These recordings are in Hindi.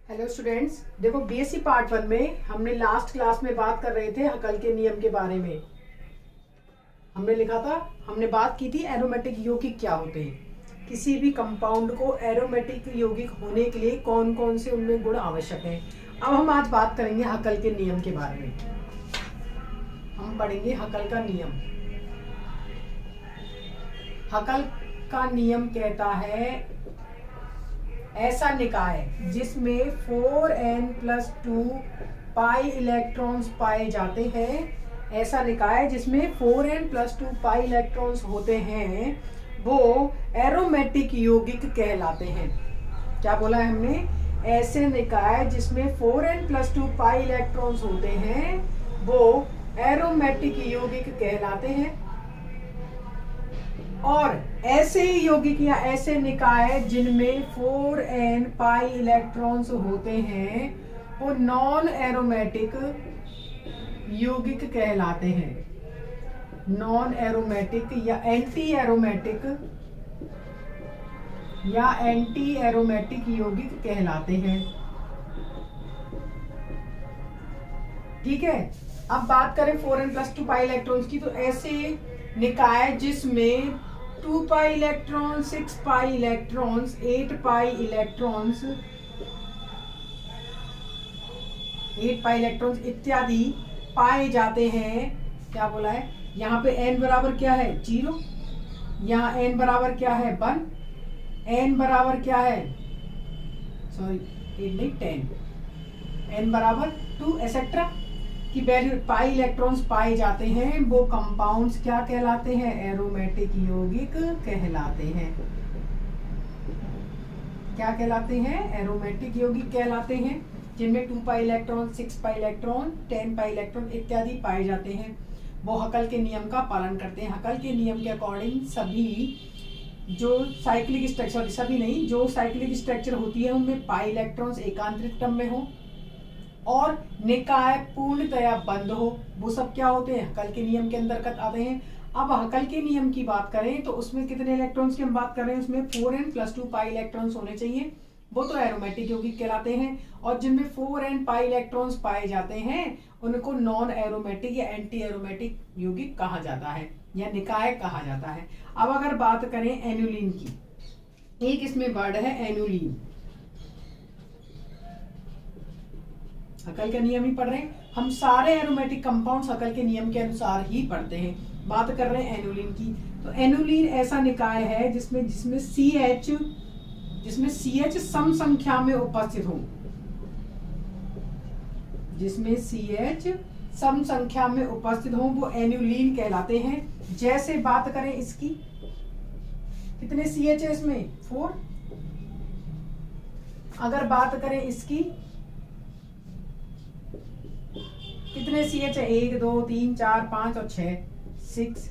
हेलो स्टूडेंट्स, देखो बीएससी पार्ट 1 में हमने लास्ट क्लास में बात कर रहे थे हकल के नियम के बारे में। हमने लिखा था, हमने बात की थी एरोमेटिक यौगिक क्या होते हैं, किसी भी कंपाउंड को एरोमेटिक यौगिक होने के लिए कौन कौन से उनमें गुण आवश्यक हैं। अब हम आज बात करेंगे हकल के नियम के बारे में। हम पढ़ेंगे हकल का नियम। हकल का नियम कहता है ऐसा निकाय जिसमें 4n+2 पाई इलेक्ट्रॉन्स पाए जाते हैं, ऐसा निकाय जिसमें 4n+2 पाई इलेक्ट्रॉन्स होते हैं वो एरोमेटिक यौगिक कहलाते हैं। क्या बोला है हमने? ऐसे निकाय जिसमें 4n+2 पाई इलेक्ट्रॉन्स होते हैं वो एरोमेटिक यौगिक कहलाते हैं। और ऐसे यौगिक या ऐसे निकाय जिनमें 4n पाई इलेक्ट्रॉन्स होते हैं वो नॉन एरोमेटिक यौगिक कहलाते हैं। नॉन एरोमेटिक या एंटी एरोमेटिक यौगिक कहलाते हैं। ठीक है, अब बात करें 4n+2 पाई इलेक्ट्रॉन्स की, तो ऐसे निकाय जिसमें 2 pi electron, 6 pi electrons, 8 pi electrons इत्यादि पाए जाते हैं। क्या बोला है? यहाँ पे n बराबर क्या है? 0। यहाँ n बराबर क्या है? 1। n बराबर क्या है? सॉरी 8 नहीं 10। n बराबर 2 एसेट्रा की वैल्यू पाई इलेक्ट्रॉन्स पाए जाते हैं वो कंपाउंड्स क्या कहलाते हैं? एरोमेटिक यौगिक कहलाते हैं। क्या कहलाते हैं? एरोमेटिक यौगिक कहलाते हैं, जिनमें 2 pi electron, 6 pi electron, 10 pi electron इत्यादि पाए जाते हैं। वो हकल के नियम का पालन करते हैं। हकल के नियम के अकॉर्डिंग सभी जो साइक्लिक स्ट्रक्चर, सभी नहीं, जो साइक्लिक स्ट्रक्चर होती है उनमें पाई इलेक्ट्रॉन्स एकांतरित क्रम में हो और निकाय पूर्णतया बंद हो, वो सब क्या होते हैं? हकल के नियम के अंतर्गत आते हैं। अब हकल के नियम की बात करें तो उसमें कितने इलेक्ट्रॉन्स की हम बात कर रहे हैं? उसमें 4n+2 पाई इलेक्ट्रॉन्स होने चाहिए, वो तो एरोमेटिक यौगिक कहलाते हैं। और जिनमें 4n पाई इलेक्ट्रॉन्स पाए जाते हैं उनको नॉन एरोमेटिक या एंटी एरोमेटिक यौगिक कहा जाता है या निकाय कहा जाता है। अब अगर बात करें एनुलिन की, एक इसमें वर्ड है एनुलिन। हकल का नियम ही पढ़ रहे हैं हम, सारे एरोमेटिक कंपाउंड्स हकल के नियम के अनुसार ही पढ़ते हैं। बात कर रहे हैं एनुलिन की, तो एनुलिन ऐसा निकाय है जिसमें CH सम संख्या में उपस्थित हो, जिसमें CH सम संख्या में उपस्थित हो वो एनुलिन कहलाते हैं। जैसे बात करें इसकी, कितने CH है इसमें? 4। अगर बात करें इसकी, कितने CH है? 1 2 3 4 5 और 6, 6।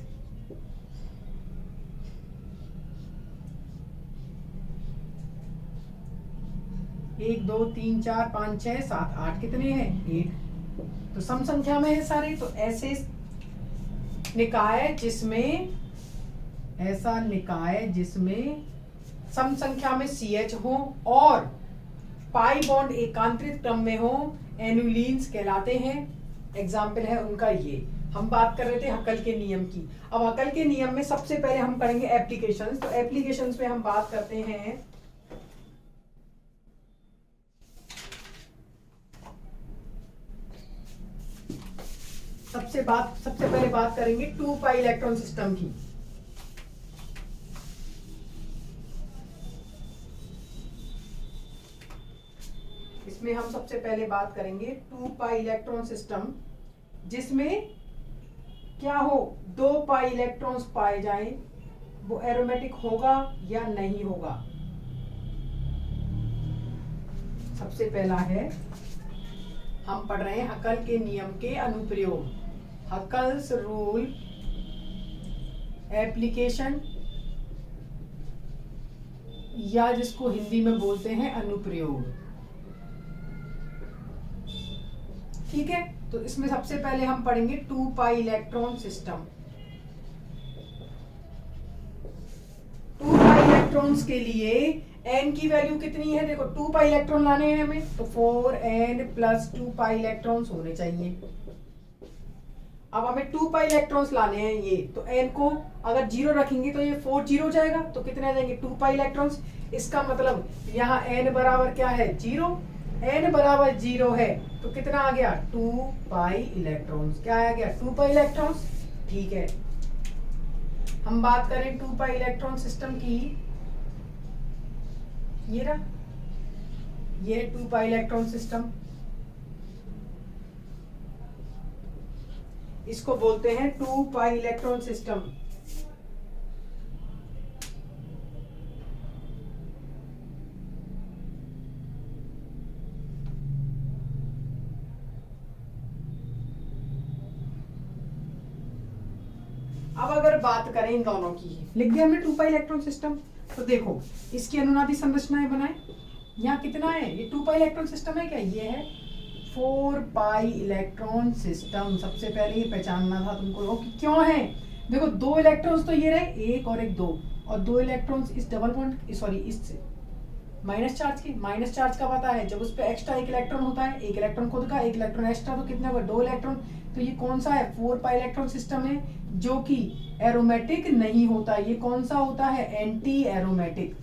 एक 2 3 4 5 6 7 8, कितने हैं? 8। तो सम संख्या में है सारे। तो ऐसे निकाय जिसमें सम संख्या में CH हो और पाई बॉन्ड एकांतरित क्रम में हो, एनुलिन्स कहलाते हैं। एग्जाम्पल है उनका ये। हम बात कर रहे थे हकल के नियम की। अब हकल के नियम में सबसे पहले हम करेंगे एप्लीकेशंस। तो एप्लीकेशंस पे हम बात करते हैं, सबसे पहले बात करेंगे 2 पाई इलेक्ट्रॉन सिस्टम की। इसमें हम सबसे पहले बात करेंगे 2 पाई इलेक्ट्रॉन सिस्टम, जिसमें क्या हो? 2 पाई इलेक्ट्रॉन्स पाए जाएं, वो एरोमेटिक होगा या नहीं होगा? सबसे पहला है, हम पढ़ रहे हैं हकल के नियम के अनुप्रयोग, हकल्स रूल एप्लीकेशन, या जिसको हिंदी में बोलते हैं अनुप्रयोग। ठीक है, तो इसमें सबसे पहले हम पढ़ेंगे 2 pi electron system. 2 pi electrons के लिए एन की वैल्यू कितनी है, देखो 2 पाई इलेक्ट्रॉन लाने हैं हमें, तो 4n प्लस 2 पाई इलेक्ट्रॉन्स होने चाहिए। अब हमें 2 पाई इलेक्ट्रॉन्स लाने हैं ये, तो n को अगर 0 रखेंगे तो ये 4 0 जाएगा, तो कितने आ जाएंगे 2 पाई इलेक्ट्रॉन्स। इसका मतलब यहाँ n बराबर क्या है 0, n बराबर 0 है तो कितना आ गया 2 पाई इलेक्ट्रॉन्स। क्या आ गया 2 पाई इलेक्ट्रॉन्स। ठीक है, हम बात करें 2 पाई इलेक्ट्रॉन सिस्टम की, ये रहा, ये 2 पाई इलेक्ट्रॉन सिस्टम, इसको बोलते हैं 2 पाई इलेक्ट्रॉन सिस्टम। अब अगर बात करें इन दोनों की, लिख दिया हमने 2 पाई इलेक्ट्रॉन सिस्टम, तो देखो इसकी अनुनादी संरचनाएं बनाए। यहाँ कितना है, ये 2 पाई इलेक्ट्रॉन सिस्टम है क्या, ये है 4 पाई इलेक्ट्रॉन सिस्टम। सबसे पहले ये पहचानना था तुमको कि क्यों है। देखो 2 इलेक्ट्रॉन्स तो ये रहे, एक और एक 2, और 2 इलेक्ट्रॉन्स इस डबल बॉन्ड सॉरी इस माइनस चार्ज की, माइनस चार्ज का पता है जब उस पर एक्स्ट्रा एक इलेक्ट्रॉन होता है, एक इलेक्ट्रॉन खुद का एक इलेक्ट्रॉन एक्स्ट्रा, तो कितने होगा 2 इलेक्ट्रॉन। तो ये कौन सा है 4 पाई इलेक्ट्रॉन सिस्टम है जो कि एरोमेटिक नहीं होता। ये कौन सा होता है एंटी एरोमेटिक।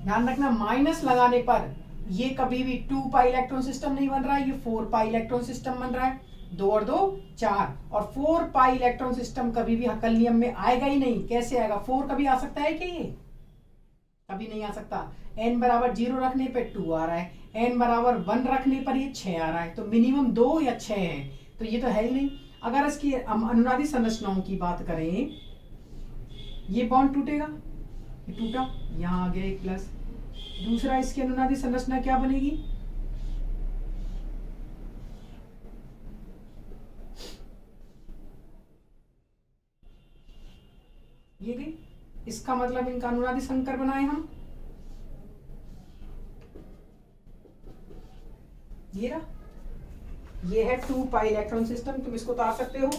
ध्यान रखना माइनस लगाने पर ये कभी भी 2 पाई इलेक्ट्रॉन सिस्टम नहीं बन रहा है, ये 4 पाई इलेक्ट्रॉन सिस्टम बन रहा है। 2 और 2 4, और 4 पाई इलेक्ट्रॉन सिस्टम कभी भी हकल नियम में आएगा ही नहीं। कैसे आएगा, 4 कभी आ सकता है कि ये कभी नहीं आ सकता। n बराबर 0 रखने पे 2 आ रहा है, n बराबर 1 रखने पर ये 6 आ रहा है, तो मिनिमम 2 या 6 है, तो ये तो है ही नहीं। अगर इसकी हम अनुनादी संरचनाओं की बात करें, ये बॉन्ड टूटेगा, ये टूटा, यहाँ आ गया एक प्लस। दूसरा इसकी अनुनादी संरचना क्या बनेगी, ये गई। इसका मतलब इनका अनुनादी संकर बनाए हम, ये रहा, ये है 2 पाई इलेक्ट्रॉन सिस्टम। तुम इसको उतार सकते हो।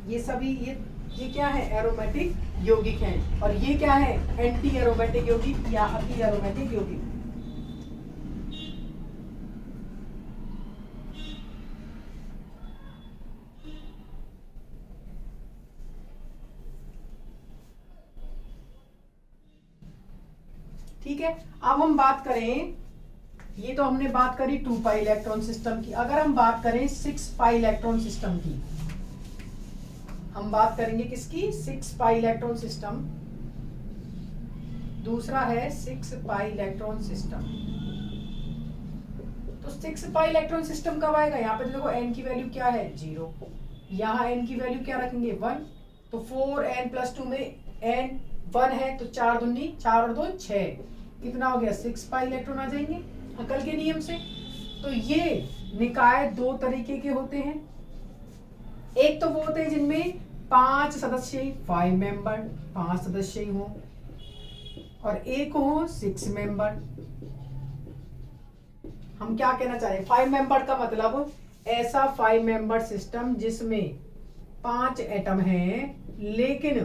ये सभी ये क्या है एरोमेटिक यौगिक हैं, और ये क्या है एंटी एरोमेटिक यौगिक या अति एरोमेटिक यौगिक। ठीक है, अब हम बात करें, ये तो हमने बात करी 2 पाई इलेक्ट्रॉन सिस्टम की। अगर हम बात करें 6 पाई इलेक्ट्रॉन सिस्टम की, हम बात करेंगे किसकी 6 पाई इलेक्ट्रॉन सिस्टम। दूसरा है 6 पाई इलेक्ट्रॉन सिस्टम। तो 6 पाई इलेक्ट्रॉन सिस्टम कब आएगा, यहाँ पे देखो n की वैल्यू क्या है 0, यहाँ n की वैल्यू क्या रखेंगे 1, तो 4n प्लस 2 में n 1 है, तो 4 दूनी 4 और 2 6, कितना हो गया 6 पाई इलेक्ट्रॉन आ जाएंगे हकल के नियम से। तो ये निकाय 2 तरीके के होते हैं, एक तो वो होते हैं जिनमें 5 सदस्य 5 मेंबर 5 सदस्य हो, और एक हो 6 मेंबर। हम क्या कहना चाह रहे हैं 5 मेंबर का मतलब ऐसा 5 मेंबर सिस्टम जिसमें 5 एटम हैं लेकिन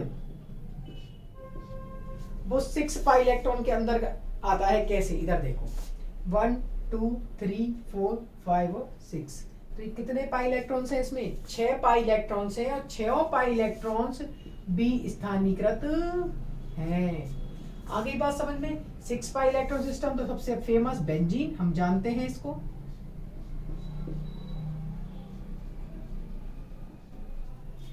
वो 6 पाई इलेक्ट्रॉन के अंदर आता है। कैसे, इधर देखो 1 2 3 4 5 6, तो ये कितने पाई इलेक्ट्रॉन्स हैं इसमें 6 पाई इलेक्ट्रॉन्स हैं, और 6 पाई इलेक्ट्रॉन्स बी स्थानीकृत हैं। आगे बात समझ में। 6 पाई इलेक्ट्रॉन सिस्टम तो सबसे फेमस बेंजीन, हम जानते हैं इसको।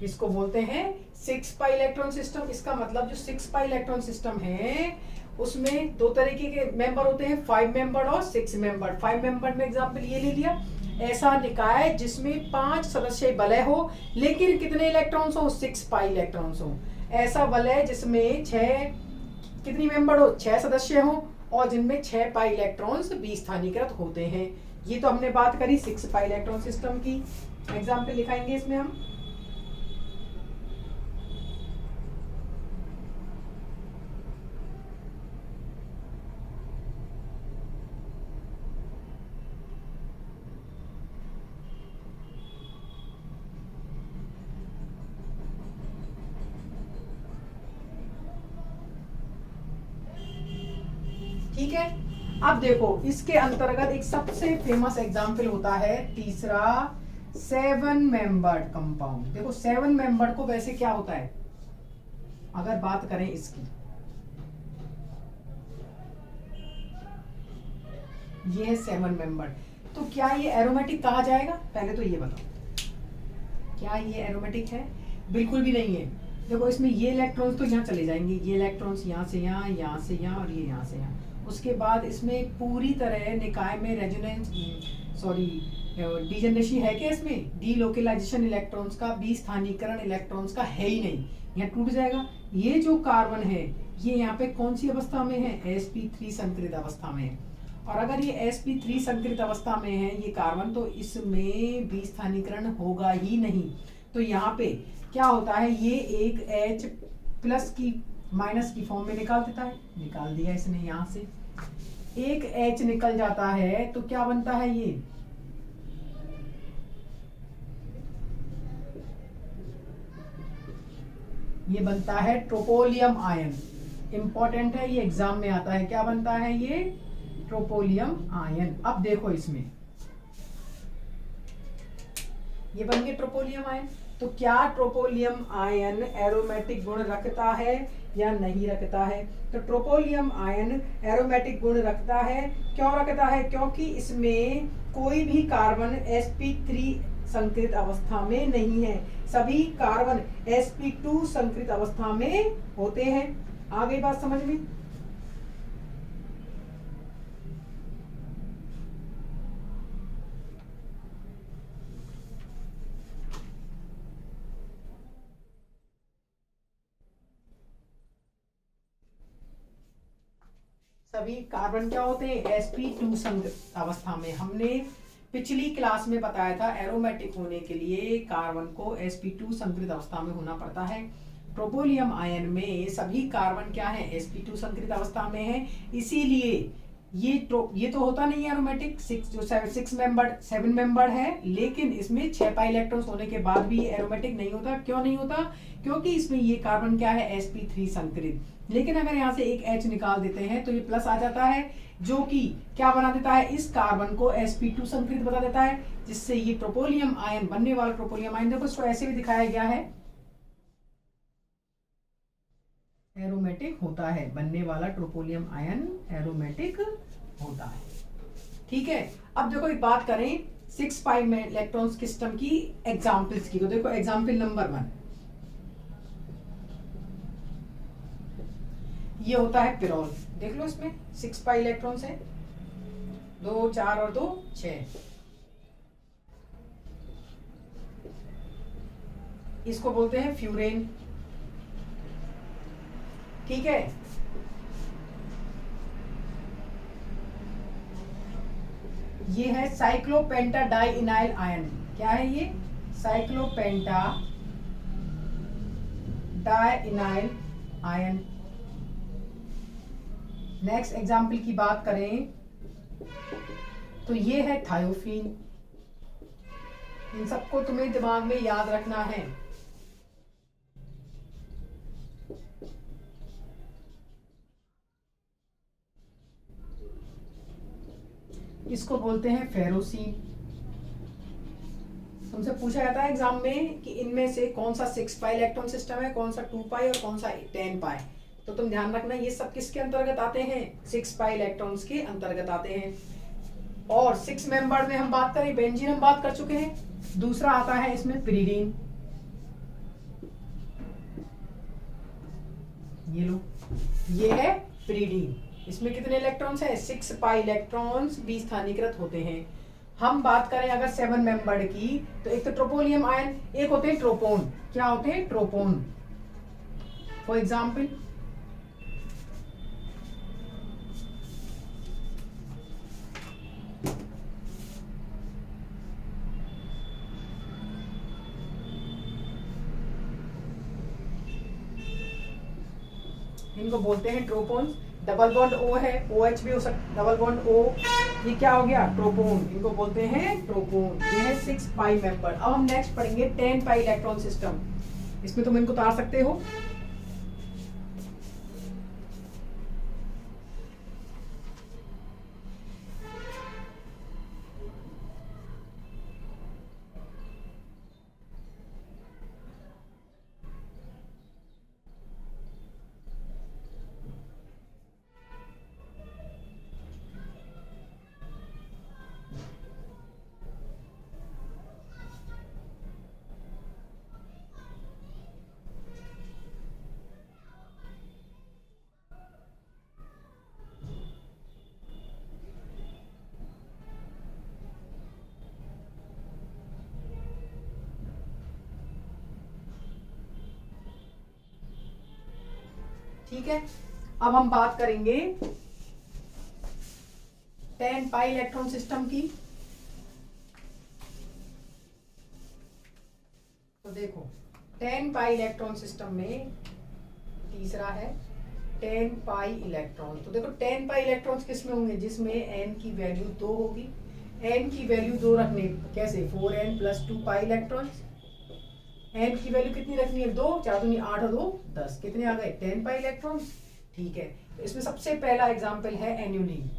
इसको बोलते हैं 6 पाई इलेक्ट्रॉन सिस्टम। इसका मतलब जो 6 पाई इलेक्ट्रॉन सिस्टम है उसमें 2 तरीके के मेंबर होते हैं, 5 मेंबर और 6 मेंबर। 5 मेंबर में एग्जांपल ये ले लिया, ऐसा निकाय जिसमें 5 सदस्य वलय हो लेकिन कितने इलेक्ट्रॉन्स हो 6 पाई इलेक्ट्रॉन्स हो। ऐसा वलय जिसमें 6 कितनी मेंबर हो 6 सदस्य हो, और जिनमें 6 पाई इलेक्ट्रॉन्स बी स्थानीकृत होते हैं। ये तो हमने बात करी 6 पाई इलेक्ट्रॉन सिस्टम की। एग्जाम्पल लिखाएंगे इसमें हम, ठीक है। अब देखो इसके अंतर्गत एक सबसे फेमस एग्जाम्पल होता है तीसरा 7 मेंबर्ड कंपाउंड। देखो 7 मेंबर्ड को वैसे क्या होता है, अगर बात करें इसकी, ये है 7 मेंबर्ड, तो क्या ये एरोमेटिक कहा जाएगा? पहले तो ये बताओ, क्या ये एरोमेटिक है? बिल्कुल भी नहीं है। देखो इसमें ये इलेक्ट्रॉन्स तो यहाँ चले जाएंगे, ये इलेक्ट्रॉन्स यहाँ से यहाँ, यहाँ से यहाँ और ये यहाँ से यहाँ। उसके बाद इसमें पूरी तरह निकाय में रेजोनेंस डिजनरेसी है क्या? इसमें डीलोकेलाइजेशन इलेक्ट्रॉन्स का, विस्थानीकरण इलेक्ट्रॉन्स का है ही नहीं, यहाँ टूट जाएगा। ये जो कार्बन है ये यहाँ पे कौन सी अवस्था में है? sp3 संकरित अवस्था में है। और अगर ये sp3 संकरित अवस्था में है ये कार्बन, तो इसमें विस्थानीकरण होगा ही नहीं। तो यहाँ पे क्या होता है, ये एक H प्लस की माइनस की फॉर्म में निकाल देता है, निकाल दिया इसने, यहाँ से एक H निकल जाता है तो क्या बनता है? ये बनता है ट्रोपोलियम आयन। इंपॉर्टेंट है, ये एग्जाम में आता है। क्या बनता है? ये ट्रोपोलियम आयन। अब देखो इसमें ये बन गया ट्रोपोलियम आयन। तो क्या ट्रोपोलियम आयन एरोमेटिक गुण रखता है या नहीं रखता है? तो ट्रोपोलियम आयन एरोमेटिक गुण रखता है। क्यों रखता है? क्योंकि इसमें कोई भी कार्बन sp3 संकरित अवस्था में नहीं है, सभी कार्बन sp2 संकरित अवस्था में होते हैं। आ गई बात समझ में? सभी कार्बन क्या होते हैं? sp2 संकरित अवस्था में। हमने पिछली क्लास में बताया था एरोमेटिक होने के लिए कार्बन को sp2 संकरित अवस्था में होना पड़ता है। ट्रोपोलियम आयन में सभी कार्बन क्या है? sp2 संकरित अवस्था में है, इसीलिए ये तो होता नहीं है एरोमेटिक। 7 मेंबर है, लेकिन इसमें 6 पाई इलेक्ट्रॉन्स होने के बाद भी एरोमेटिक नहीं होता। क्यों नहीं होता? क्योंकि इसमें ये कार्बन क्या है? sp3 संकरित। लेकिन अगर यहाँ से एक H निकाल देते हैं तो ये प्लस आ जाता है, जो कि क्या बना देता है? इस कार्बन को sp2 संकरित बता देता है, जिससे ये ट्रोपोलियम आयन, बनने वाला ट्रोपोलियम आयन, देखो इसको ऐसे भी दिखाया गया है, एरोमेटिक होता है। बनने वाला ट्रोपोलियम आयन एरोमेटिक होता है। ठीक है। अब देखो एक बात करें 6 पाई में इलेक्ट्रॉन सिस्टम की एग्जांपल्स की। तो देखो एग्जांपल नंबर 1, ये होता है पिरोल। देख लो इसमें 6 पाई इलेक्ट्रॉन्स है, 2 4 और 2 6। इसको बोलते हैं फ्यूरेन। ठीक है। ये है साइक्लोपेंटा डाइइनाइल आयन। क्या है ये? Cyclopentadienyl ion. Next example की बात करें तो ये है थायोफीन। इन सबको तुम्हें दिमाग में याद रखना है। इसको बोलते हैं फेरोसीन। तुमसे पूछा जाता है एग्जाम में कि इनमें से कौन सा 6 पाई इलेक्ट्रॉन सिस्टम है, कौन सा 2 पाई और कौन सा 10 पाई। तो तुम ध्यान रखना ये सब किसके अंतर्गत आते हैं? 6 पाई इलेक्ट्रॉन्स के अंतर्गत आते हैं। और 6 मेंबर में हम बात करें, बेंजीन हम बात कर चुके हैं। दूसरा आता है इसमें पिरीडीन। ये लो, ये है पिरीडीन। इसमें कितने इलेक्ट्रॉन्स हैं? 6 पाई इलेक्ट्रॉन्स विस्थानीकृत होते हैं। हम बात करें अगर 7 मेंबर्ड की, तो एक तो ट्रोपोलियम आयन, एक होते हैं ट्रोपोन। क्या होते हैं? ट्रोपोन। फॉर एग्जाम्पल इनको बोलते हैं ट्रोपोन्स। डबल बॉन्ड O है, OH भी हो सकता, डबल बॉन्ड O, ये क्या हो गया? ट्रोपोन। इनको बोलते हैं ट्रोपोन। ये है 6 पाई मेंबर। अब हम नेक्स्ट पढ़ेंगे 10 पाई इलेक्ट्रॉन सिस्टम। इसमें तुम इनको उतार सकते हो। ठीक है, अब हम बात करेंगे 10 पाई इलेक्ट्रॉन सिस्टम की। तो देखो 10 पाई इलेक्ट्रॉन सिस्टम में तीसरा है 10 पाई इलेक्ट्रॉन। तो देखो 10 पाई इलेक्ट्रॉन्स किस में होंगे, जिसमें n की वैल्यू 2 होगी। n की वैल्यू 2 रखने कैसे, 4n + 2 पाई इलेक्ट्रॉन्स। n की वैल्यू कितनी रखनी है, 2, 4 दूनी 8 और 2 10, कितने आ गए 10 पाई इलेक्ट्रॉन्स। ठीक है, तो इसमें सबसे पहला एग्जांपल है एन्युलिन।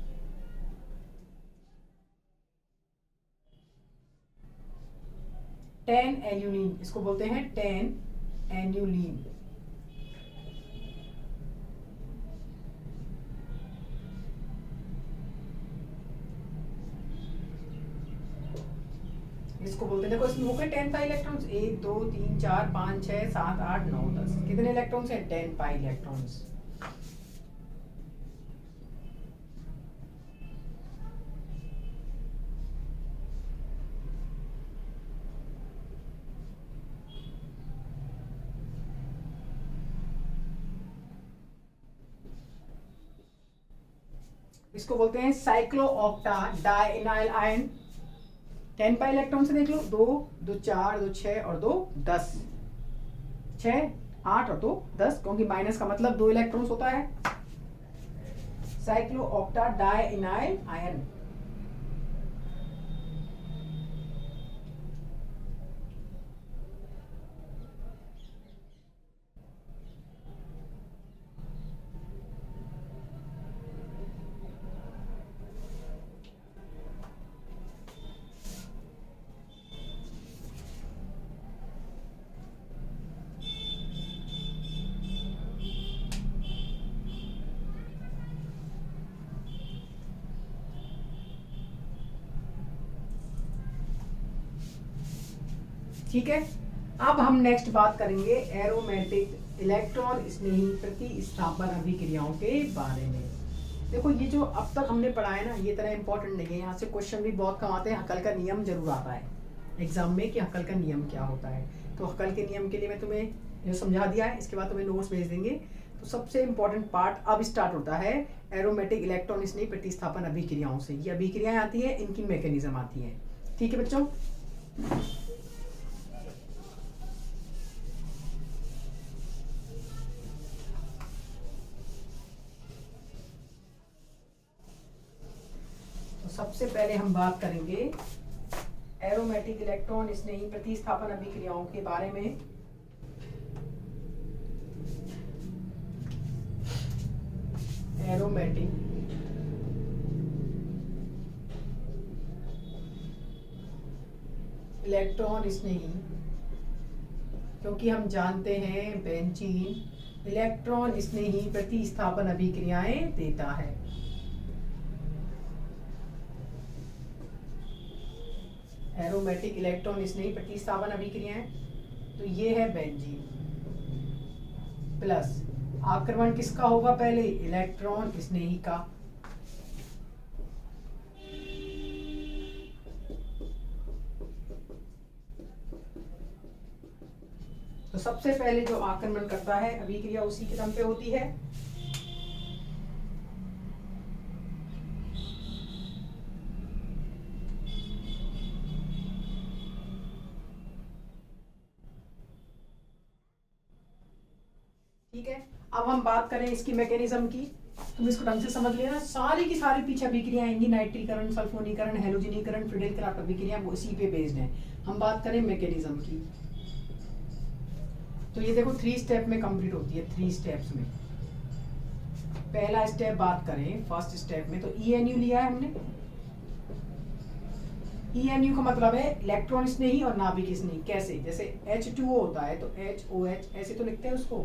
टेन एन्युलिन, इसको बोलते हैं 10 एन्युलिन। इसको बोलते हैं, देखो इसमें हो गए 10 पाई इलेक्ट्रॉन्स, 1 2 3 4 5 6 7 8 9 10, कितने इलेक्ट्रॉन्स हैं 10 पाई इलेक्ट्रॉन्स। इसको बोलते हैं cyclooctadienyl ion. 10 pi electron से देख लो, 2 2 4 2 6 और 2 10, 6 8 और 2 10, क्योंकि माइनस का मतलब 2 इलेक्ट्रॉन्स होता है। Cyclooctadienyl ion. ठीक है, अब हम नेक्स्ट बात करेंगे एरोमेटिक इलेक्ट्रॉन स्नेही प्रतिस्थापन अभिक्रियाओं के बारे में। देखो ये जो अब तक हमने पढ़ा है ना, ये तरह इंपॉर्टेंट नहीं है, यहाँ से क्वेश्चन भी बहुत कम आते हैं। हकल का नियम जरूर आता है एग्जाम में कि हकल का नियम क्या होता है। तो हकल के नियम के लिए मैं तुम्हें जो समझा दिया है, इसके बाद तुम्हें नोट्स भेज देंगे। तो सबसे इंपॉर्टेंट पार्ट अब स्टार्ट होता है एरोमेटिक इलेक्ट्रॉन स्नेही प्रतिस्थापन अभिक्रियाओं से। ये अभिक्रियाएं आती है, इनकी मैकेनिज्म आती है। ठीक है बच्चों, सबसे पहले हम बात करेंगे एरोमेटिक इलेक्ट्रॉन स्नेही प्रतिस्थापन अभिक्रियाओं के बारे में। एरोमेटिक इलेक्ट्रॉन स्नेही, क्योंकि हम जानते हैं बेंजीन इलेक्ट्रॉन स्नेही प्रतिस्थापन अभिक्रियाएं देता है। एरोमेटिक इलेक्ट्रॉन स्नेही प्रतिस्थापन अभिक्रियाएं, तो ये है बेंजीन प्लस आक्रमण किसका होगा, पहले इलेक्ट्रॉन स्नेही का। तो सबसे पहले जो आक्रमण करता है अभिक्रिया उसी के दम पे होती है। ठीक है, अब हम बात करें इसकी मैकेनिज्म की। तुम इसको ढंग से समझ लेना, सारी की सारी पीछे अभिक्रियाएं आएंगी, नाइट्रीकरण, सल्फोनीकरण, हैलोजनीकरण, फ्रीडेल क्राफ्ट अभिक्रिया, वो इसी पे बेस्ड है। हम बात करें मैकेनिज्म की, तो ये देखो 3 स्टेप में कंप्लीट होती है। 3 स्टेप्स में पहला स्टेप बात करें, फर्स्ट स्टेप में, तो ENU लिया है हमने। ENU का मतलब है इलेक्ट्रॉन स्नेही और नाभिक स्नेही। कैसे, जैसे H2O होता है तो HOH ऐसे तो लिखते हैं उसको,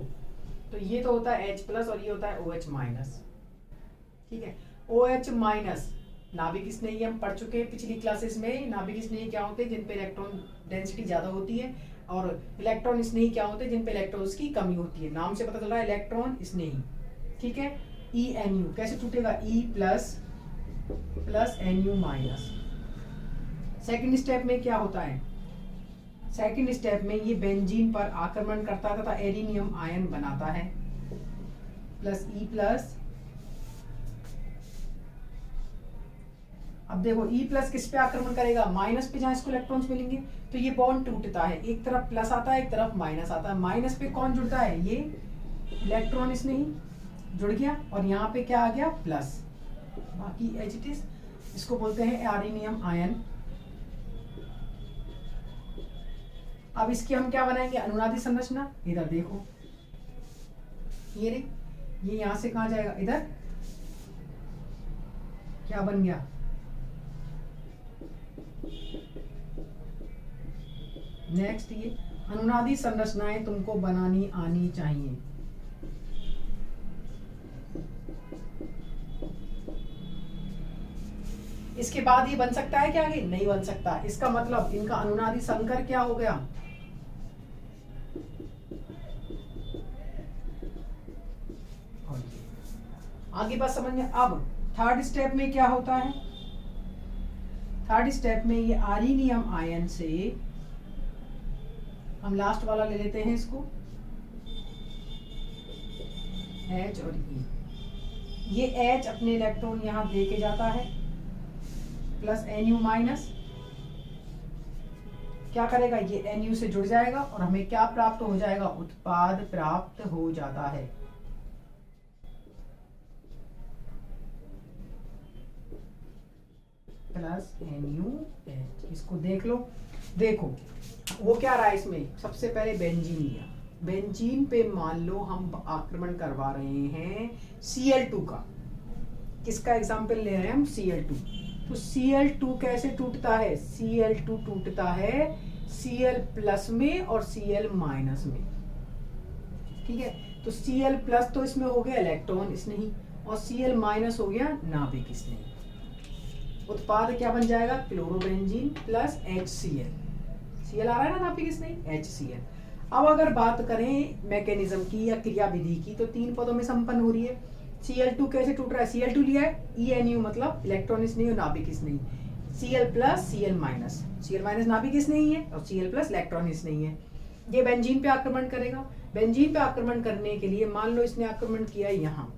तो ये तो होता है H+ और ये होता है OH-। ठीक है, OH- नाभिक स्नेही हम पढ़ चुके हैं पिछली क्लासेस में। नाभिक स्नेही क्या होते हैं, जिन पे इलेक्ट्रॉन डेंसिटी ज्यादा होती है, और इलेक्ट्रॉन स्नेही क्या होते हैं, जिन पे इलेक्ट्रॉन्स की कमी होती है। नाम से पता चल रहा है इलेक्ट्रॉन स्नेही। ठीक है, ENU कैसे टूटेगा, E++NU-। सेकंड स्टेप में क्या होता है, सेकंड स्टेप में ये बेंजीन पर आक्रमण करता है तथा एरिनियम आयन बनाता है। प्लस ई प्लस, अब देखो ई प्लस किस पे आक्रमण करेगा, माइनस पे जहां इसको इलेक्ट्रॉन्स मिलेंगे, तो ये बॉन्ड टूटता है, एक तरफ प्लस आता है एक तरफ माइनस आता है, माइनस पे कौन जुड़ता है, ये इलेक्ट्रॉन इसमें ही जुड़ गया और यहाँ पे क्या आ गया प्लस, बाकी एच इट इज, इसको बोलते हैं एरिनियम आयन। अब इसकी हम क्या बनाएंगे, अनुनादी संरचना, इधर देखो ये रे, ये यहां से कहां जाएगा, इधर, क्या बन गया, नेक्स्ट ये अनुनादी संरचनाएं तुमको बनानी आनी चाहिए। इसके बाद ये बन सकता है क्या, आगे नहीं बन सकता, इसका मतलब इनका अनुनादी संकर क्या हो गया, आगे बात समझ में। अब थर्ड स्टेप में क्या होता है, थर्ड स्टेप में ये आर्सेनियम आयन से हम लास्ट वाला ले लेते हैं इसको, H और E, ये H अपने इलेक्ट्रॉन यहां दे के जाता है, प्लस Nu माइनस, क्या करेगा, ये Nu से जुड़ जाएगा और हमें क्या प्राप्त हो जाएगा, उत्पाद प्राप्त हो जाता है। प्लस NuH, इसको देख लो, देखो वो क्या रहा है इसमें, सबसे पहले बेंजीन लिया, बेंजीन पे मान लो हम आक्रमण करवा रहे हैं Cl2 का, किसका एग्जाम्पल ले रहे हैं हम, Cl2, तो Cl2 कैसे टूटता है, Cl2 टूटता है Cl प्लस में और Cl माइनस में, ठीक है, तो Cl प्लस तो इसमें हो गया इलेक्ट्रॉन स्नेही और Cl माइनस हो गया नाभिक स्नेही, उत्पाद क्या बन जाएगा, क्लोरोबेंजीन प्लस HCl, Cl आ रहा है ना नाभिक स्नेही, HCl। अब अगर बात करें मैकेनिज्म की या क्रिया विधि की, तो तीन पदों में संपन्न हो रही है। Cl2 कैसे टूट रहा है, Cl2 लिया है, ENU मतलब इलेक्ट्रॉन स्नेही और नाभिक स्नेही, Cl plus Cl minus, Cl minus नाभिक स्नेही है और Cl प्लस इलेक्ट्रॉन स्नेही है, ये बेंजीन पे आक्रमण करेगा। बेंजीन पे आक्रमण करने के लिए मान लो इसने आक्रमण किया यहाँ,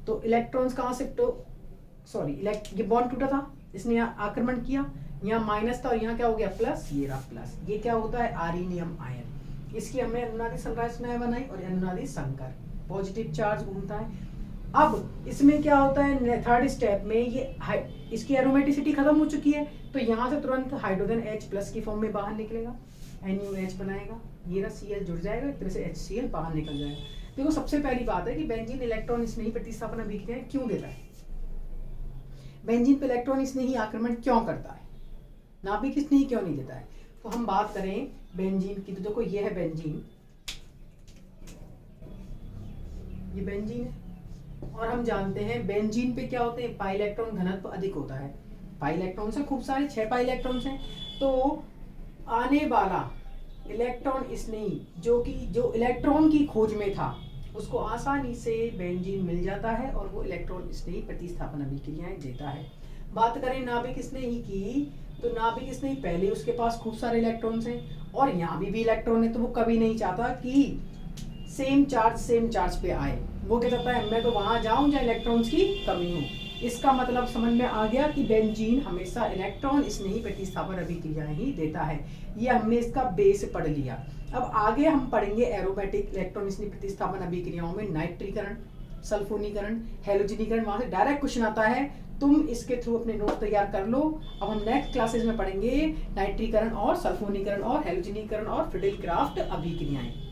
तो इलेक्ट्रॉन्स कहाँ शिफ्ट हो, सॉरी ये बॉन्ड टूटा था, इसने यहाँ आक्रमण किया, यहाँ माइनस था और यहाँ क्या हो गया प्लस, ये रहा प्लस, ये क्या होता है आर्सेनियम आयन। इसकी हमने अनुनादी संरचनाएं बनाई और अनुनादी संकर, पॉजिटिव चार्ज घूमता है। अब इसमें क्या होता है, थर्ड स्टेप में ये इसकी एरोमेटिसिटी खत्म हो चुकी है, तो यहाँ से तुरंत हाइड्रोजन H प्लस की फॉर्म में बाहर निकलेगा, NuH बनाएगा, ये रहा Cl जुड़ जाएगा, एक तरह से HCl बाहर निकल जाएगा। देखो सबसे पहली बात है कि बेंजीन इलेक्ट्रॉन स्नेही प्रतिस्थापन अभिक्रिया क्यों देता है, बेंजीन पे इलेक्ट्रॉन स्नेही आक्रमण क्यों करता है, नाभिक स्नेही क्यों नहीं देता है। तो हम बात करें बेंजीन की, तो देखो ये है बेंजीन, ये बेंजीन है और हम जानते हैं बेंजीन पे क्या होते हैं, पाई इलेक्ट्रॉन घनत्व अधिक होता है, पाई इलेक्ट्रॉन से खूब सारे 6 पाई इलेक्ट्रॉन्स हैं, तो आने वाला इलेक्ट्रॉन स्नेही जो इलेक्ट्रॉन की खोज में था उसको आसानी से बेंजीन मिल जाता है और वो इलेक्ट्रॉन स्नेही प्रतिस्थापन अभिक्रियाएं देता है। बात करें नाभिक स्नेही की, तो नाभिक स्नेही पहले उसके पास खूब सारे इलेक्ट्रॉन्स हैं और यहाँ भी इलेक्ट्रॉन है, तो वो कभी नहीं चाहता कि सेम चार्ज पे आए, वो क्या चाहता है, मैं तो वहां जाऊं जहाँ इलेक्ट्रॉन्स की कमी हो। इसका मतलब समझ में आ गया कि बेंजीन हमेशा इलेक्ट्रॉन स्नेही प्रतिस्थापन अभिक्रियाएं ही देता है, ये हमने इसका बेस पढ़ लिया। अब आगे हम पढ़ेंगे एरोमेटिक इलेक्ट्रॉन स्नेही प्रतिस्थापन अभिक्रियाओं में नाइट्रीकरण, सल्फोनीकरण, हैलोजनीकरण, वहां से डायरेक्ट क्वेश्चन आता है, तुम इसके थ्रू अपने नोट तैयार कर लो। अब हम नेक्स्ट क्लासेस में पढ़ेंगे नाइट्रीकरण और सल्फोनीकरण और हैलोजनीकरण और फ्रीडेल क्राफ्ट अभिक्रियाएं।